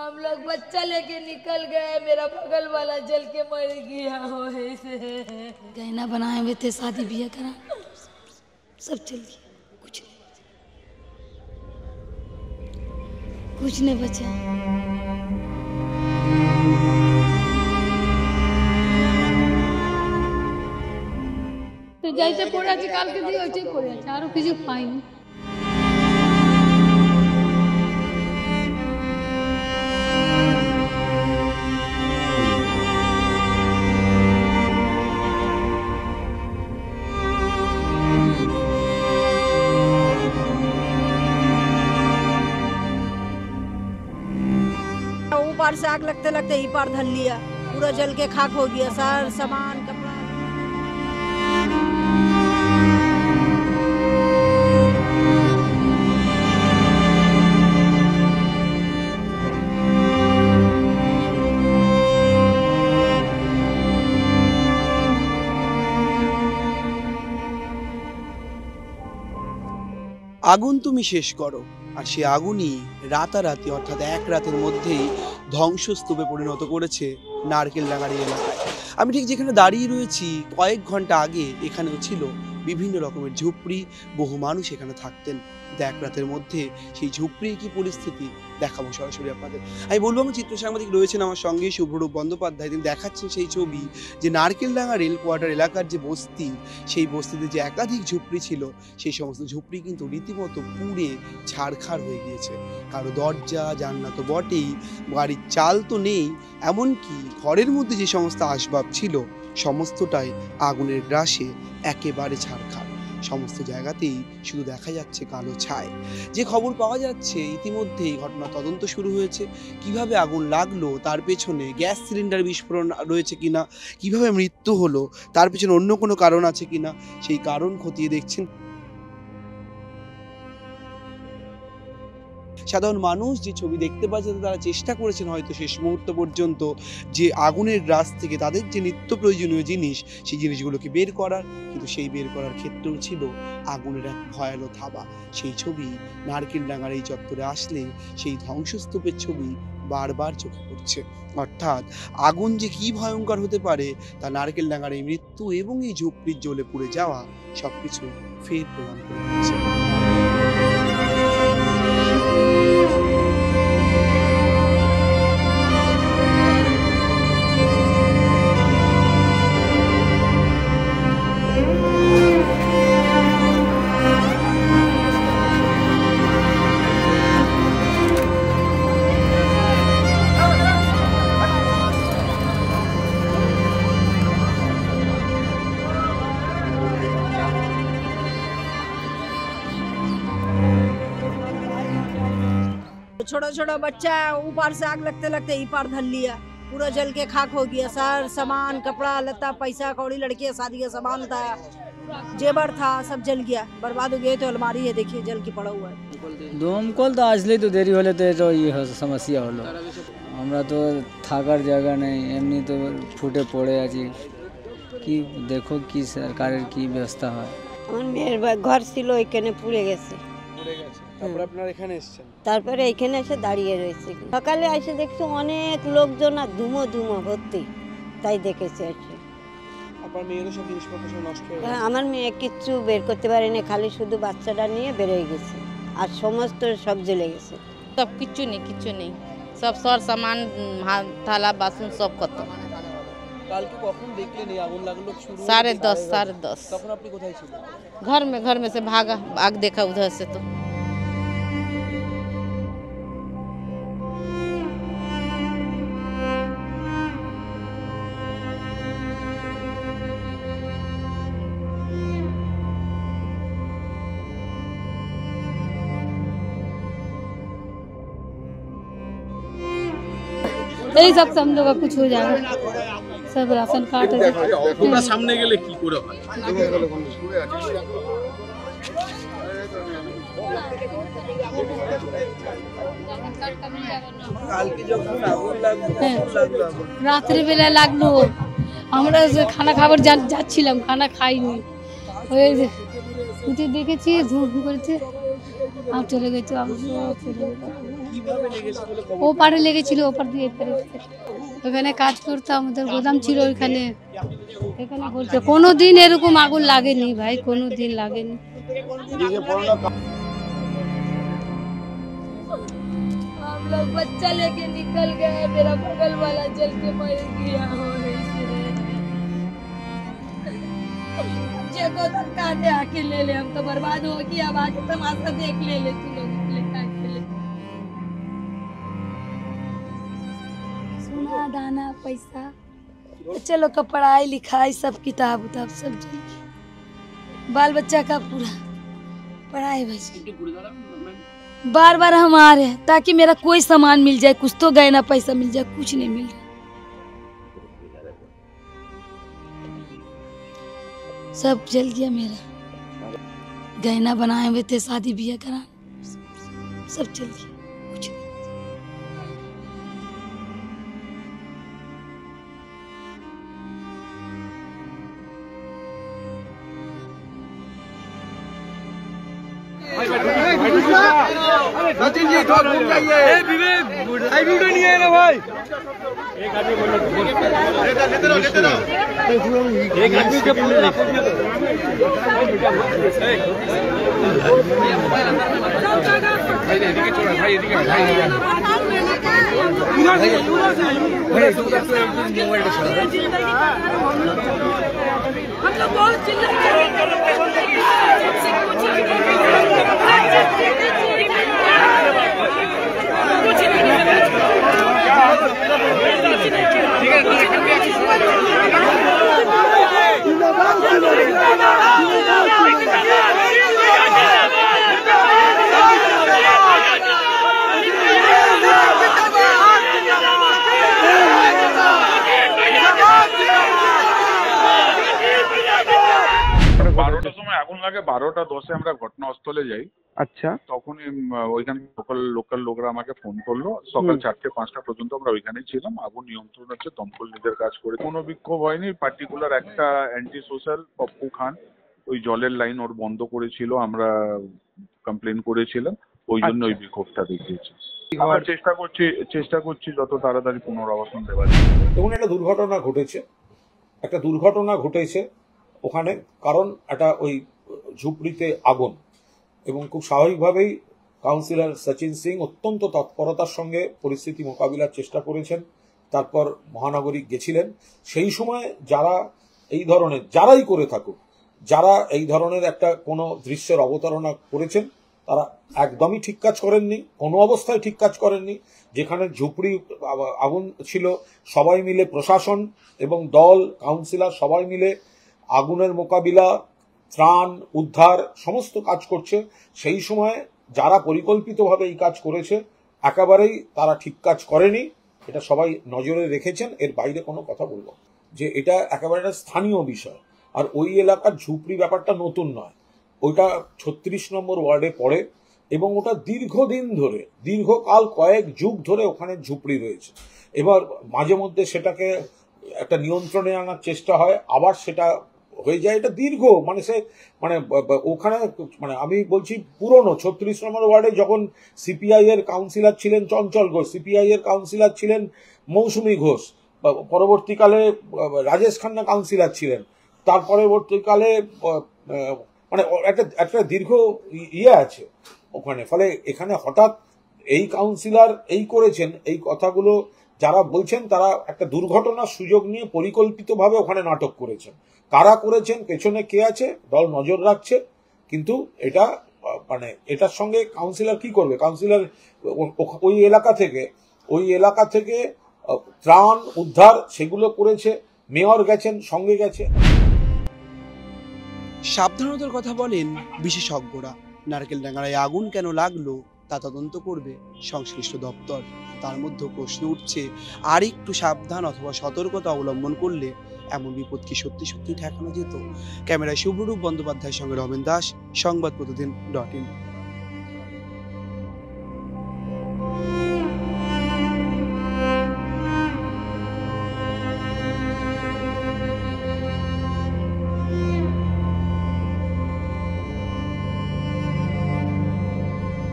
हम लोग बच्चा लेके निकल गए, मेरा बगल वाला जल के मर गया हो ऐसे। गहना बनाए हुए थे, शादी ब्याह करा, सब चल गया, कुछ नहीं बचा। तो जैसे पड़े আছে কালকে দিয়ে ওইটাই পড়ে আছে, আরো কিছু পাইনি। ऊपर से आग लगते लगते ही पार धल लिया, पूरा जल के खाक हो गया, सार सामान कपड़ा। আগুন তুমি শেষ করো, আর সে আগুনই রাতারাতি অর্থাৎ এক রাতের মধ্যেই ধ্বংসস্তূপে পরিণত করেছে নারকেলডাঙ্গার এই এলাকায়। আমি ঠিক যেখানে দাঁড়িয়ে রয়েছি, কয়েক ঘন্টা আগে এখানেও ছিল বিভিন্ন রকমের ঝুপড়ি, বহু মানুষ এখানে থাকতেন। এক রাতের মধ্যে সেই ঝুপড়ির কি পরিস্থিতি দেখাবো সরাসরি আপনাদের। আমি বলবো, আমার চিত্র সাংবাদিক রয়েছেন আমার সঙ্গে, শুভ্ররূপ বন্দ্যোপাধ্যায়। তিনি দেখাচ্ছেন সেই ছবি যে নারকেলডাঙ্গা রেল কোয়ার্টার এলাকার যে বস্তি, সেই বস্তিতে যে একাধিক ঝুপড়ি ছিল, সেই সমস্ত ঝুপড়ি কিন্তু রীতিমতো পুড়ে ছারখার হয়ে গিয়েছে। কারো দরজা জানলা তো বটেই, বাড়ির চাল তো নেই, এমনকি ঘরের মধ্যে যে সমস্ত আসবাব ছিল সমস্তটাই আগুনের গ্রাসে একেবারে ছারখার। সমস্ত জায়গাতেই শুধু দেখা যাচ্ছে কালো ছাই। যে খবর পাওয়া যাচ্ছে, ইতিমধ্যেই ঘটনা তদন্ত শুরু হয়েছে। কিভাবে আগুন লাগলো, তার পেছনে গ্যাস সিলিন্ডার বিস্ফোরণ রয়েছে কিনা, কিভাবে মৃত্যু হলো, তার পেছনে অন্য কোনো কারণ আছে কিনা, সেই কারণ খতিয়ে দেখছেন সাধারণ মানুষ। যে ছবি দেখতে পাচ্ছে, তারা চেষ্টা করেছেন হয়তো শেষ মুহূর্ত পর্যন্ত যে আগুনের গ্রাস থেকে তাদের যে নিত্য প্রয়োজনীয় জিনিস, সেই জিনিসগুলোকে বের করার, কিন্তু সেই বের করার ক্ষেত্রেও ছিল আগুনের এক ভয়ালো থাবা। সেই ছবি নারকেলডাঙ্গার এই চত্বরে আসলে সেই ধ্বংসস্তূপের ছবি বারবার চোখে পড়ছে। অর্থাৎ আগুন যে কি ভয়ঙ্কর হতে পারে তা নারকেলডাঙ্গার এই মৃত্যু এবং এই ঝুপড়ির জ্বলে পুড়ে যাওয়া সবকিছু ফের প্রমাণ করে দিচ্ছে। छोटा छोटा बच्चा ऊपर से आग लगते लगते ही पार धल लिया, पूरा जल के खाक हो गया, सार सामान कपड़ा लत्ता पैसा कौड़ी, लड़की शादी का सामान था, जेबर था, सब जल गया, बर्बाद हो गए। तो अलमारी है, देखिए जल के पड़ा हुआ है। দমকল তো আসলেই তো দেরি হলে তো এটা সমস্যা হলো। আমরা তো থাকার জায়গা নেই, এমনি তো ফুটে পড়ে আছি। কি দেখো কি সরকারের কি ব্যবস্থা হয়। আমার মেয়ের ঘর ছিল, এখানে পুড়ে গেছে। তারপরে আপনারা এখানে এসেছেন? তারপরে এখানে এসে দাঁড়িয়ে রয়েছে। সকালে এসে দেখছি অনেক লোকজন আর ধুমো ধুমো ভর্তি, তাই দেখেছি এসে। আপনার মেয়েরও সব জিনিসপত্র সব নষ্ট হয়ে গেছে? আমার মেয়ে কিচ্ছু বের করতে পারেনি, খালি শুধু বাচ্চাটা নিয়ে বেরোয় গেছে, আর সমস্ত সব জ্বলে গেছে। সব কিচ্ছু নেই, সব সর সামান থালা বাসন সব খতম। কালকে কখন দেখলেন এই আগুন লাগলো? 10:30। তখন আপনি কোথায় ছিলেন? घर में से भागा, आग देखा उधर से। तो यही सब से हम लोग का कुछ हो जाएगा, सब राशन कार्ड তোমরা সামনে গেলে কি করে হয়? রাত্রি বেলা লাগলো, আমরা খানা খাবার যাচ্ছিলাম, খানা খাইনি, ওই দেখেছি ধুম করেছে আর চলে গেছে। কিভাবে লেগেছে বলে খবর? ও পারে লেগেছিল, ওপার দিয়ে এপারে এসেছে। ওখানে কাজ করতাম, আমাদের গোদাম ছিল ওইখানে। এখানে বলছে কোনোদিন এরকম আগুন লাগেনি ভাই, কোনোদিন লাগেনি। हम लोग बच्चा लेके निकल गए, मेरा बगल वाला जल के मर गया हो ऐसे। जेको कांदे आके ले ले, हम तो बर्बाद हो गया। अब आज तमाशा देख ले तू लोग सोना दाना पैसा, चलो का पढ़ाई लिखाई सब किताब उताब सब चल, बाल बच्चा का पूरा पढ़ाई बच। बार बार हम आ रहे हैं ताकि मेरा कोई सामान मिल जाए, कुछ तो गहना पैसा मिल जाए, कुछ नहीं मिल रहा। सब जल गया मेरा, गहना बनाए हुए थे, शादी ब्याह करा, सब जल गया, कुछ नहीं। हम लोग बहुत আগুন লাগে 12:10 আমরা ঘটনাস্থলে যাই। আচ্ছা, তখনই ওইখানে লোকাল লোকরা আমাকে ফোন করলো। সকাল 4টে-5টা পর্যন্ত আমরা ওইখানেই ছিলাম। আগুন নিয়ন্ত্রণ হচ্ছে, দমকল নিজের কাজ করে, কোনো বিক্ষোভ হয়নি। পার্টিকুলার একটা অ্যান্টি সোশ্যাল পপ্পু খান ওই জলের লাইন ওর বন্ধ করেছিল, আমরা কমপ্লেন করেছিলাম, ওই জন্য ওই বিক্ষোভটা দেখিয়েছি। আমরা চেষ্টা করছি যত তাড়াতাড়ি পুনরাবাসন দেওয়ার। দেখুন, একটা দুর্ঘটনা ঘটেছে ওখানে, কারণ একটা ওই ঝুপড়িতে আগুন, এবং খুব স্বাভাবিকভাবেই কাউন্সিলর সচিন সিং অত্যন্ত তৎপরতার সঙ্গে পরিস্থিতি মোকাবিলার চেষ্টা করেছেন। তারপর মহানগরী গেছিলেন। সেই সময় যারাই করে থাকুক, যারা এই ধরনের একটা কোনো দৃশ্যের অবতারণা করেছেন, তারা একদমই ঠিক কাজ করেননি, কোনো অবস্থায় ঠিক কাজ করেননি। যেখানে ঝুপড়ি আগুন ছিল, সবাই মিলে, প্রশাসন এবং দল, কাউন্সিলর সবাই মিলে আগুনের মোকাবিলা, ত্রাণ, উদ্ধার সমস্ত কাজ করছে। সেই সময় যারা পরিকল্পিতভাবে এই কাজ করেছে, একেবারেই তারা ঠিক কাজ করেনি। এটা সবাই নজরে রেখেছেন। এর বাইরে কোনো কথা বলবো যে এটা একেবারে একটা স্থানীয় বিষয়। আর ওই এলাকার ঝুপড়ি ব্যাপারটা নতুন নয়, ওইটা 36 নম্বর ওয়ার্ডে পড়ে, এবং ওটা দীর্ঘদিন ধরে, দীর্ঘকাল কয়েক যুগ ধরে ওখানে ঝুপড়ি রয়েছে। এবার মাঝে মধ্যে সেটাকে একটা নিয়ন্ত্রণে আনার চেষ্টা হয়, আবার সেটা হয়ে যায়। এটা দীর্ঘ, ওখানে আমি বলছি পুরনো 36 নম্বর ওয়ার্ডে যখন সিপিআই এর কাউন্সিলর ছিলেন চঞ্চল ঘোষ, সিপিআই এর কাউন্সিলর ছিলেন মৌসুমী ঘোষ, পরবর্তীকালে রাজেশ খান্না কাউন্সিলর ছিলেন, তার পরবর্তীকালে একটা দীর্ঘ আছে ওখানে। ফলে এখানে হঠাৎ এই কাউন্সিলর এই করেছেন, এই কথাগুলো যারা বলছেন তারা একটা দুর্ঘটনার সুযোগ নিয়ে পরিকল্পিতভাবে ওখানে নাটক করেছেন। কারা করেছেন, পেছনে কে আছে, দল নজর রাখছে। কিন্তু এটার সঙ্গে কাউন্সিলর কি করবে? কাউন্সিলর ওই এলাকা থেকে ত্রাণ উদ্ধার সেগুলো করেছে, মেয়র গেছেন, সঙ্গে গেছে। সাবধানতার কথা বলেন বিশেষজ্ঞরা। নারকেল ডাঙ্গায় আগুন কেন লাগলো তা তদন্ত করবে সংশ্লিষ্ট দপ্তর। তার মধ্যে প্রশ্ন উঠছে, আর একটু সাবধান অথবা সতর্কতা অবলম্বন করলে এমন বিপদ কি সত্যি সত্যি ঠেকানো যেত? ক্যামেরায় শুভরূপ বন্দ্যোপাধ্যায়ের সঙ্গে রমেন দাস, সংবাদ প্রতিদিন .in।